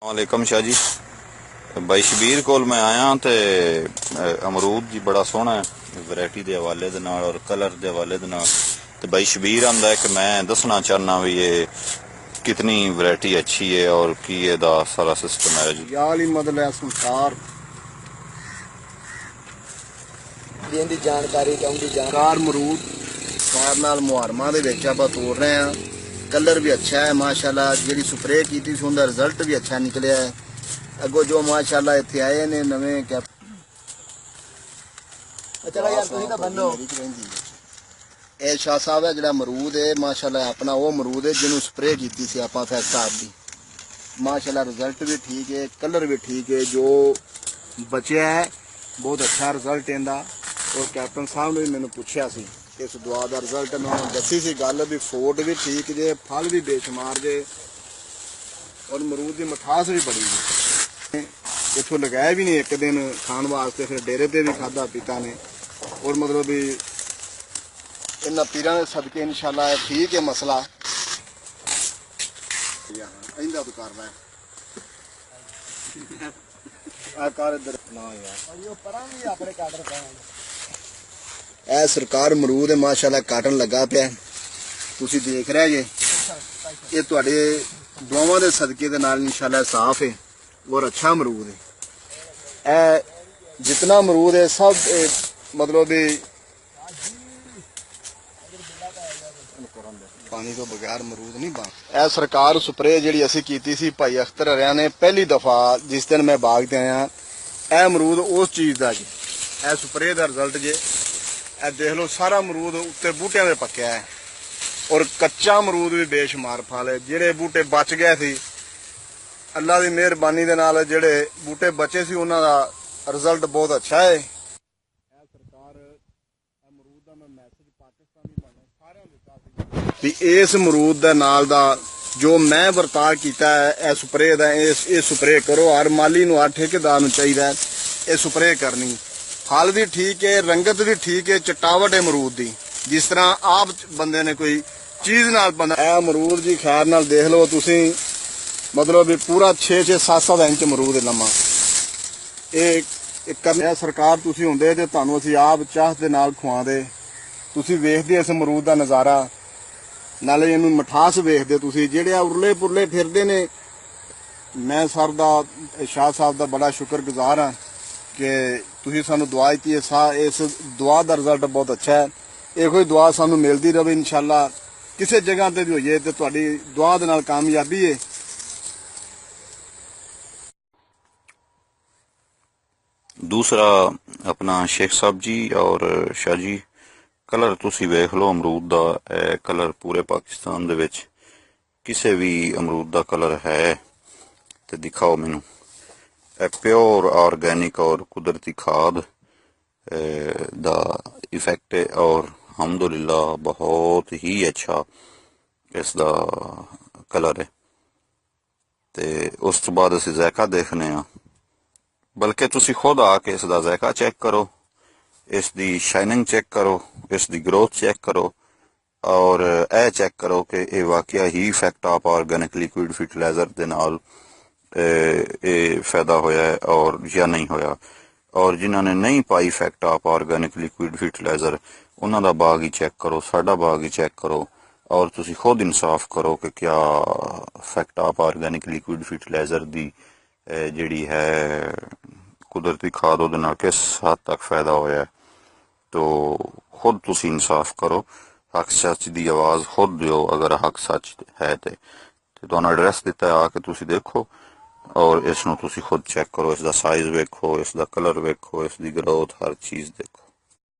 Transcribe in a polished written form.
वालेकुम शाह जी। भाई शबीर कोल मैं आया ते अमरूद जी बड़ा सोहना है वैरायटी के हवाले दे नाल और कलर के हवाले दे नाल। ते भाई शबीर आंदा है कि मैं दसना चाहना भी ये कितनी वैरायटी अच्छी है और की एदा सारा सिस्टम है जी। याली मतलब संसार ਦੀ ਜਾਣਕਾਰੀ ਚਾਹੁੰਦੀ ਕਾਰ ਮਰੂਦ ਕਾਰ ਨਾਲ ਮੁਹਾਰਮਾਂ ਦੇ ਵਿੱਚ ਆਪਾਂ ਤੋੜ ਰਹੇ ਆ। ਕਲਰ ਵੀ ਅੱਛਾ ਹੈ ਮਾਸ਼ਾਅੱਲਾ। ਜਿਹੜੀ ਸਪਰੇਅ ਕੀਤੀ ਸੀ ਉਹਦਾ ਰਿਜ਼ਲਟ ਵੀ ਅੱਛਾ ਨਿਕਲਿਆ ਹੈ। ਅੱਗੋਂ ਜੋ ਮਾਸ਼ਾਅੱਲਾ ਇੱਥੇ ਆਏ ਨੇ ਨਵੇਂ ਕੈਪ ਚਲੋ ਯਾਰ ਤੁਸੀਂ ਤਾਂ ਬੰਨੋ। ਇਹ ਸ਼ਾਹ ਸਾਹਿਬ ਹੈ ਜਿਹੜਾ ਮਰੂਦ ਹੈ ਮਾਸ਼ਾਅੱਲਾ ਆਪਣਾ ਉਹ ਮਰੂਦ ਹੈ ਜਿਹਨੂੰ ਸਪਰੇਅ ਕੀਤੀ ਸੀ ਆਪਾਂ ਫੈਕ ਸਾਹਿਬ ਦੀ। ਮਾਸ਼ਾਅੱਲਾ ਰਿਜ਼ਲਟ ਵੀ ਠੀਕ ਹੈ, ਕਲਰ ਵੀ ਠੀਕ ਹੈ। ਜੋ ਬਚਿਆ ਹੈ ਬਹੁਤ ਅੱਛਾ ਰਿਜ਼ਲਟ ਇਹਦਾ। और कैप्टन साहब ने मैंने पूछा सी इस दुआ का रिजल्ट मैं दसी सी गल भी फोट भी ठीक जे, फल भी बेशुमार जे और मरूद की मिठास भी बड़ी जी। इतों लगाया भी नहीं एक दिन खाण वास्ते, फिर डेरे ते भी खादा पीता ने और मतलब भी इन्होंने पीर के सदके इंशाल्लाह ठीक है मसला इंदा तो कर रहा है ਇਹ ਸਰਕਾਰ ਅਮਰੂਦ ਹੈ ਮਾਸ਼ਾਅੱਲਾ ਕਾਟਨ ਲੱਗਾ ਪਿਆ ਤੁਸੀਂ ਦੇਖ ਰਹੇ ਜੇ। ਇਹ ਤੁਹਾਡੇ ਦੁਆਵਾਂ ਦੇ ਸਦਕੇ ਦੇ ਨਾਲ ਇਨਸ਼ਾਅੱਲਾ ਸਾਫ਼ ਹੈ ਔਰ ਅੱਛਾ ਅਮਰੂਦ ਹੈ। ਇਹ ਜਿੰਨਾ ਅਮਰੂਦ ਹੈ ਸਭ मतलब भी ਪਾਣੀ ਤੋਂ ਬਗੈਰ ਅਮਰੂਦ ਨਹੀਂ ਬਣ। ਇਹ ਸਰਕਾਰ ਸਪਰੇਅ ਜਿਹੜੀ ਅਸੀਂ ਕੀਤੀ ਸੀ ਭਾਈ ਅਖਤਰ ਹਰਿਆ ਨੇ ਪਹਿਲੀ ਦਫਾ ਜਿਸ ਦਿਨ ਮੈਂ ਬਾਗ ਤੇ ਆਇਆ, ਇਹ ਅਮਰੂਦ ਉਸ ਚੀਜ਼ ਦਾ ਜੀ। ਇਹ ਸਪਰੇਅ ਦਾ ਰਿਜ਼ਲਟ ਜੇ। ਇਹ ਦੇਖ ਲਓ ਸਾਰਾ ਅਮਰੂਦ ਉੱਤੇ ਬੂਟਿਆਂ ਦੇ ਪੱਕਿਆ ਹੈ ਔਰ ਕੱਚਾ ਅਮਰੂਦ ਵੀ ਬੇਸ਼ੁਮਾਰ ਫਲ ਹੈ। ਜਿਹੜੇ ਬੂਟੇ ਬਚ ਗਏ ਸੀ ਅੱਲਾ ਦੀ ਮਿਹਰਬਾਨੀ ਦੇ ਨਾਲ, ਜਿਹੜੇ ਬੂਟੇ ਬਚੇ ਸੀ ਉਹਨਾਂ ਦਾ ਰਿਜ਼ਲਟ ਬਹੁਤ ਅੱਛਾ ਹੈ। ਇਹ ਸਰਕਾਰ ਅਮਰੂਦ ਦਾ ਮੈਂ ਮੈਸੇਜ ਪਾਕਿਸਤਾਨੀ ਭਾਈਆਂ ਸਾਰਿਆਂ ਨੂੰ ਦਿੱਤਾ ਸੀ ਵੀ ਇਸ ਅਮਰੂਦ ਦੇ ਨਾਲ ਦਾ ਜੋ ਮੈਂ ਵਰਤਾਅ ਕੀਤਾ ਹੈ ਇਹ ਸਪਰੇਅ ਦਾ, ਇਹ ਸਪਰੇਅ ਕਰੋ। ਹਰ ਮਾਲੀ ਨੂੰ, ਹਰ ਠੇਕੇਦਾਰ ਨੂੰ ਚਾਹੀਦਾ ਹੈ ਇਹ ਸਪਰੇਅ ਕਰਨੀ। फल भी ठीक है, रंगत भी ठीक है, चटावट है अमरूद की जिस तरह आप बंदे ने कोई चीज़ नाल बंदा। अमरूद जी खैर नाल देख लो तुसी, मतलब भी पूरा 6-7 इंच अमरूद है लम्मा। ये सरकार तुसी हुंदे ते तुहानूं असीं आप चाह दे नाल खुआंदे। तुसी वेखदे इस अमरूद दा नज़ारा, नाले इहनूं मिठास वेखदे तुसी। जिहड़े उरले पुरले फिरदे ने, मैं सर दा शाह साहब दा बड़ा शुक्रगुजार हाँ कि ਤੁਸੀਂ ਸਾਨੂੰ ਦੁਆ ਦਿੱਤੀ ਹੈ। ਇਸ ਦੁਆ ਦਾ ਰਿਜ਼ਲਟ ਬਹੁਤ ਅੱਛਾ ਹੈ। ਇਹੋ ਹੀ ਦੁਆ ਸਾਨੂੰ ਮਿਲਦੀ ਰਹੇ ਇਨਸ਼ਾਅੱਲਾ। ਕਿਸੇ ਜਗ੍ਹਾ ਤੇ ਵੀ ਹੋਈਏ ਤੇ ਤੁਹਾਡੀ ਦੁਆ ਦੇ ਨਾਲ ਕਾਮਯਾਬੀ ਹੈ। दूसरा अपना शेख साहब जी और शाह जी, कलर तुसी वेख लो अमरूद दा। कलर पूरे पाकिस्तान दे विच किसे भी अमरूद दा कलर है ते दिखाओ मैनू। प्योर ऑर्गेनिक और कुदरती खाद दा इफेक्ट है और अल्हम्दुलिल्लाह बहुत ही अच्छा इसका कलर है। ते उस तो बाद असीं ज़ायका देखने आ, बल्कि तुसी खुद आके इसका ज़ायका चेक करो, इसकी शाइनिंग चेक करो, इसकी ग्रोथ चेक करो और यह चेक करो कि ये वाकया ही इफेक्ट आप ऑर्गेनिक लिक्विड फर्टिलाइजर के नाल फायदा होया है और या नहीं होया। और जिन्होंने नहीं पाई इफेक्ट आप ऑर्गेनिक लिक्विड फर्टिलाइजर, उन्हों का बाग ही चेक करो, साडा बाग ही चेक करो और तुसी खुद इंसाफ करो कि क्या इफेक्ट आप ऑर्गेनिक लिक्विड फर्टिलाइजर दी जिहड़ी है कुदरती खाद उहदे नाल किस हद तक फायदा होया है। तो खुद तुसी इंसाफ करो, हक सच दी आवाज़ खुद दिओ अगर हक सच है तो तुहानूं एड्रैस दिता है, आके तुसी देखो और इसनूं तुसी खुद चेक करो। इसका साइज वेखो, इसका कलर वेखो, इसकी ग्रोथ, हर चीज़ देखो।